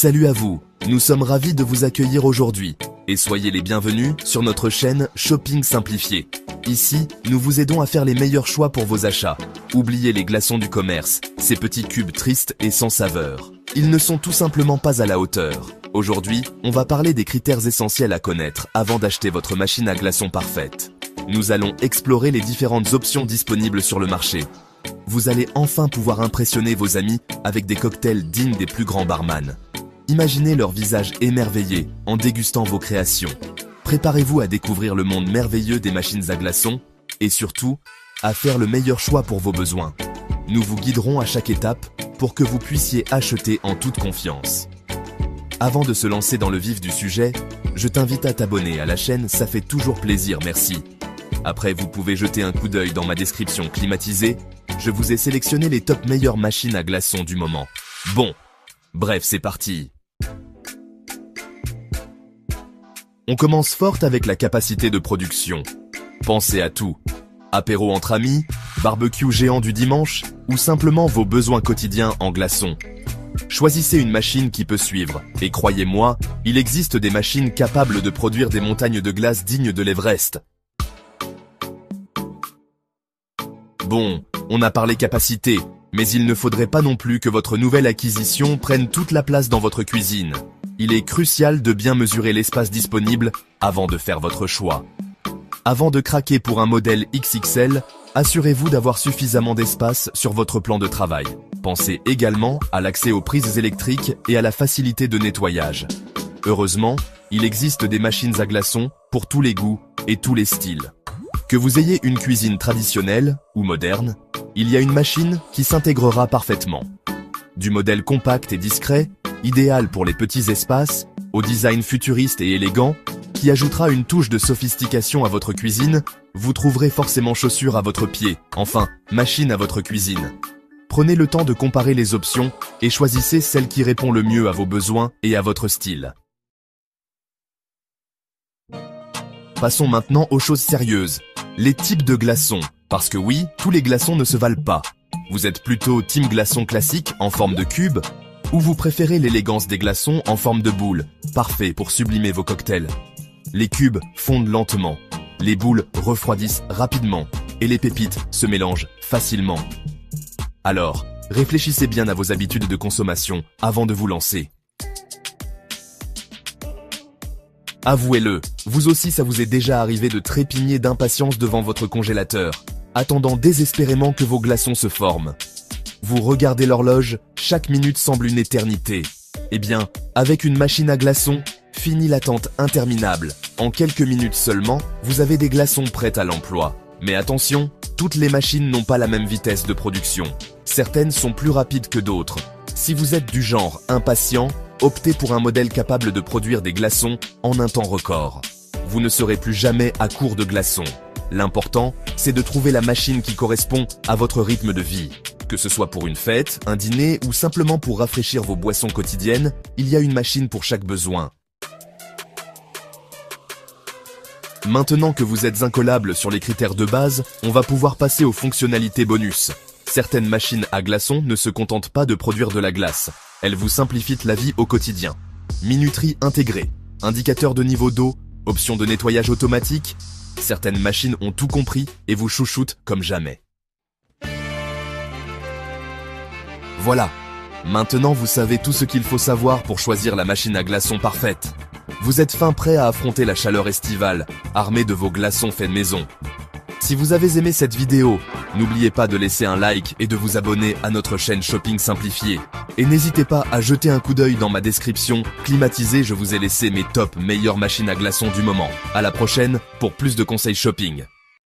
Salut à vous, nous sommes ravis de vous accueillir aujourd'hui et soyez les bienvenus sur notre chaîne Shopping Simplifié. Ici, nous vous aidons à faire les meilleurs choix pour vos achats. Oubliez les glaçons du commerce, ces petits cubes tristes et sans saveur. Ils ne sont tout simplement pas à la hauteur. Aujourd'hui, on va parler des critères essentiels à connaître avant d'acheter votre machine à glaçons parfaite. Nous allons explorer les différentes options disponibles sur le marché. Vous allez enfin pouvoir impressionner vos amis avec des cocktails dignes des plus grands barman. Imaginez leur visage émerveillé en dégustant vos créations. Préparez-vous à découvrir le monde merveilleux des machines à glaçons et surtout, à faire le meilleur choix pour vos besoins. Nous vous guiderons à chaque étape pour que vous puissiez acheter en toute confiance. Avant de se lancer dans le vif du sujet, je t'invite à t'abonner à la chaîne, ça fait toujours plaisir, merci. Après, vous pouvez jeter un coup d'œil dans ma description climatisée, je vous ai sélectionné les top meilleures machines à glaçons du moment. Bon, bref, c'est parti. On commence fort avec la capacité de production. Pensez à tout. Apéro entre amis, barbecue géant du dimanche ou simplement vos besoins quotidiens en glaçons. Choisissez une machine qui peut suivre. Et croyez-moi, il existe des machines capables de produire des montagnes de glace dignes de l'Everest. Bon, on a parlé capacité, mais il ne faudrait pas non plus que votre nouvelle acquisition prenne toute la place dans votre cuisine. Il est crucial de bien mesurer l'espace disponible avant de faire votre choix. Avant de craquer pour un modèle XXL, assurez-vous d'avoir suffisamment d'espace sur votre plan de travail. Pensez également à l'accès aux prises électriques et à la facilité de nettoyage. Heureusement, il existe des machines à glaçons pour tous les goûts et tous les styles. Que vous ayez une cuisine traditionnelle ou moderne, il y a une machine qui s'intégrera parfaitement. Du modèle compact et discret, idéal pour les petits espaces, au design futuriste et élégant, qui ajoutera une touche de sophistication à votre cuisine, vous trouverez forcément chaussures à votre pied, enfin, machine à votre cuisine. Prenez le temps de comparer les options et choisissez celle qui répond le mieux à vos besoins et à votre style. Passons maintenant aux choses sérieuses. Les types de glaçons, parce que oui, tous les glaçons ne se valent pas. Vous êtes plutôt team glaçon classique en forme de cube, ou vous préférez l'élégance des glaçons en forme de boule, parfait pour sublimer vos cocktails. Les cubes fondent lentement, les boules refroidissent rapidement, et les pépites se mélangent facilement. Alors, réfléchissez bien à vos habitudes de consommation avant de vous lancer. Avouez-le, vous aussi ça vous est déjà arrivé de trépigner d'impatience devant votre congélateur, attendant désespérément que vos glaçons se forment. Vous regardez l'horloge, chaque minute semble une éternité. Eh bien, avec une machine à glaçons, fini l'attente interminable. En quelques minutes seulement, vous avez des glaçons prêts à l'emploi. Mais attention, toutes les machines n'ont pas la même vitesse de production. Certaines sont plus rapides que d'autres. Si vous êtes du genre impatient, optez pour un modèle capable de produire des glaçons en un temps record. Vous ne serez plus jamais à court de glaçons. L'important, c'est de trouver la machine qui correspond à votre rythme de vie. Que ce soit pour une fête, un dîner ou simplement pour rafraîchir vos boissons quotidiennes, il y a une machine pour chaque besoin. Maintenant que vous êtes incollable sur les critères de base, on va pouvoir passer aux fonctionnalités bonus. Certaines machines à glaçons ne se contentent pas de produire de la glace. Elles vous simplifient la vie au quotidien. Minuterie intégrée, indicateur de niveau d'eau, option de nettoyage automatique. Certaines machines ont tout compris et vous chouchoutent comme jamais. Voilà, maintenant vous savez tout ce qu'il faut savoir pour choisir la machine à glaçons parfaite. Vous êtes fin prêt à affronter la chaleur estivale, armé de vos glaçons faits maison. Si vous avez aimé cette vidéo, n'oubliez pas de laisser un like et de vous abonner à notre chaîne Shopping Simplifié. Et n'hésitez pas à jeter un coup d'œil dans ma description climatisée, je vous ai laissé mes top meilleures machines à glaçons du moment. À la prochaine pour plus de conseils shopping.